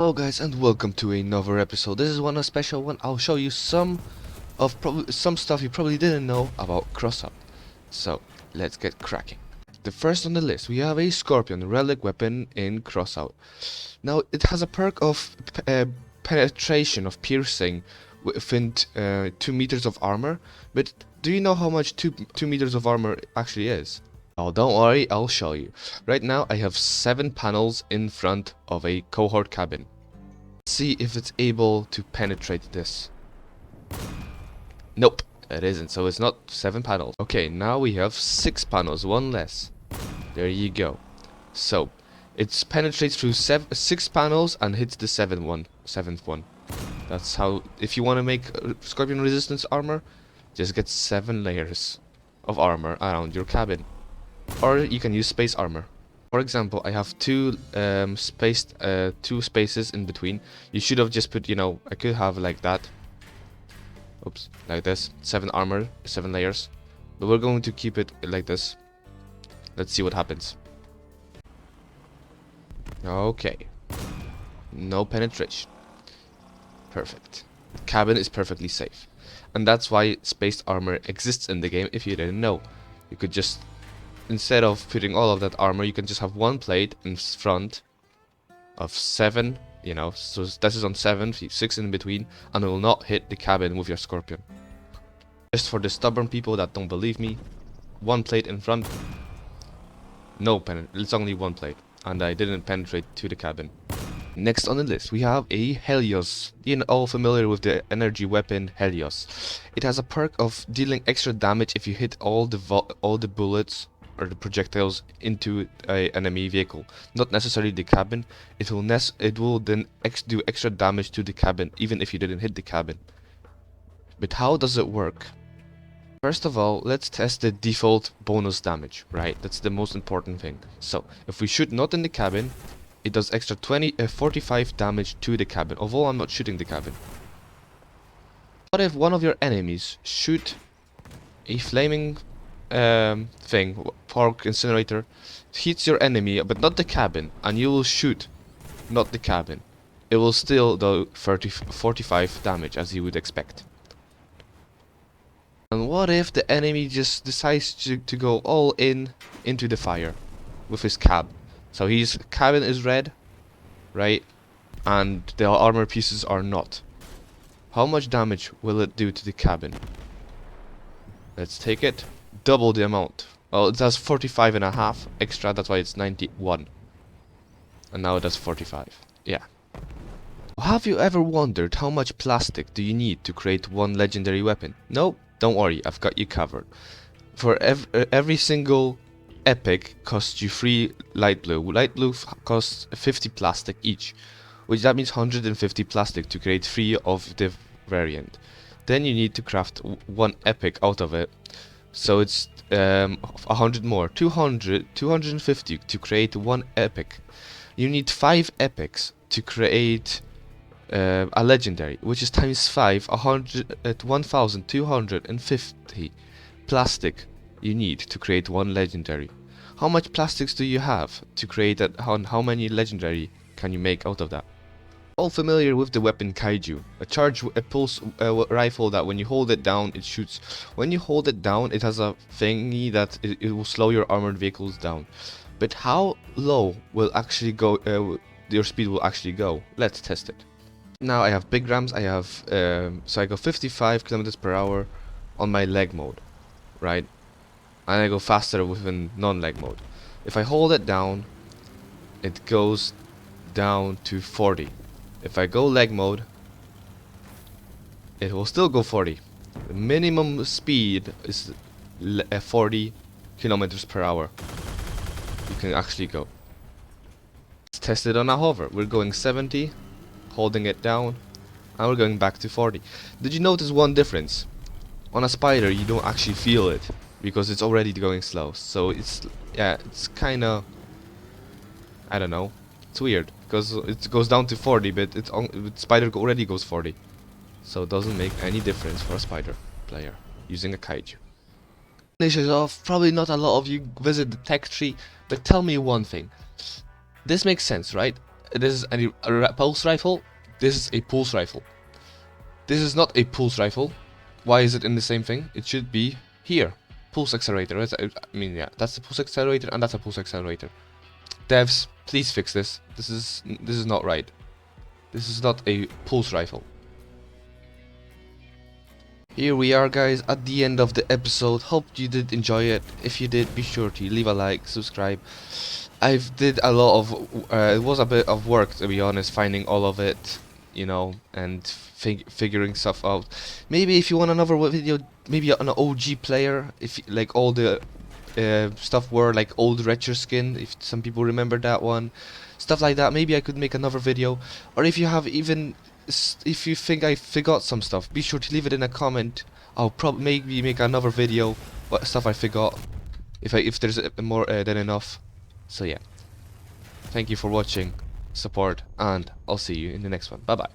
Hello guys and welcome to another episode. This is a special one. I'll show you some stuff you probably didn't know about Crossout. So let's get cracking. The first on the list, we have a Scorpion relic weapon in Crossout. Now it has a perk of penetration of piercing within 2 meters of armor. But do you know how much 2 meters of armor actually is? Oh, don't worry, I'll show you. Right now I have 7 panels in front of a cohort cabin. Let's see if it's able to penetrate this. Nope, it isn't, so it's not 7 panels. Okay, now we have 6 panels, one less. There you go. So, it penetrates through 6 panels and hits the 7th one. That's how, if you want to make Scorpion resistance armor, just get 7 layers of armor around your cabin. Or you can use space armor. For example, I have two spaces in between. You should have just put, I could have like that. Oops, like this. 7 armor, 7 layers. But we're going to keep it like this. Let's see what happens. Okay. No penetration. Perfect. Cabin is perfectly safe. And that's why spaced armor exists in the game if you didn't know. You could just, instead of putting all of that armor, you can just have one plate in front of 7, so this is on 7, 6 in between, and it will not hit the cabin with your Scorpion. Just for the stubborn people that don't believe me, one plate in front, it's only one plate, and I didn't penetrate to the cabin. Next on the list, we have a Helios. You're all familiar with the energy weapon Helios. It has a perk of dealing extra damage if you hit all the bullets or the projectiles into an enemy vehicle, not necessarily the cabin. It will then do extra damage to the cabin, even if you didn't hit the cabin. But how does it work? First of all, let's test the default bonus damage, right? That's the most important thing. So, if we shoot not in the cabin, it does extra 45 damage to the cabin, although I'm not shooting the cabin. What if one of your enemies shoot a flaming pork incinerator, hits your enemy but not the cabin, and you will shoot not the cabin? It will still do 45 damage, as you would expect. And what if the enemy just decides to go all into the fire with his cab? So his cabin is red, right, and the armor pieces are not. How much damage will it do to the cabin? Let's take it. Double the amount. Well, it does 45.5 extra, that's why it's 91. And now it does 45. Yeah. Have you ever wondered how much plastic do you need to create one legendary weapon? No, don't worry, I've got you covered. For every single epic costs you 3 light blue. Light blue costs 50 plastic each, which that means 150 plastic to create 3 of the variant. Then you need to craft 1 epic out of it. So it's 100 more, 250 to create 1 epic. You need 5 epics to create a legendary, which is times 5, 1250 plastic you need to create 1 legendary. How much plastics do you have to create that? How many legendary can you make out of that? All familiar with the weapon Kaiju, a pulse rifle that when you hold it down it shoots. When you hold it down it has a thingy that it will slow your armored vehicles down. But how low will actually go your speed will actually go? Let's test it. Now I have big rams, I have so I go 55 kilometers per hour on my leg mode, right? And I go faster within non-leg mode. If I hold it down, it goes down to 40. If I go leg mode, it will still go 40. The minimum speed is 40 kilometers per hour. You can actually go. Let's test it on a hover. We're going 70, holding it down, and we're going back to 40. Did you notice one difference? On a spider you don't actually feel it because it's already going slow. So it's kinda, I don't know, it's weird because it goes down to 40, but spider already goes 40. So it doesn't make any difference for a spider player using a Kaiju. Finishes off, probably not a lot of you visit the tech tree, but tell me one thing. This makes sense, right? this is a pulse rifle. This is a pulse rifle. This is not a pulse rifle. Why is it in the same thing? It should be here. Pulse accelerator. I mean, yeah, that's a pulse accelerator and that's a pulse accelerator. Devs, please fix this. This is not right. This is not a pulse rifle. Here we are, guys, at the end of the episode. Hope you did enjoy it. If you did, be sure to leave a like, subscribe. I've did a lot of it was a bit of work, to be honest, finding all of it, you know, and figuring stuff out. Maybe if you want another video, maybe an OG player, if like all the stuff were like old retro skin, if some people remember that one, stuff like that, maybe I could make another video. Or if you have even if you think I forgot some stuff, be sure to leave it in a comment. I'll probably maybe make another video what stuff I forgot, if there's more than enough. So yeah, thank you for watching, support, and I'll see you in the next one. Bye bye.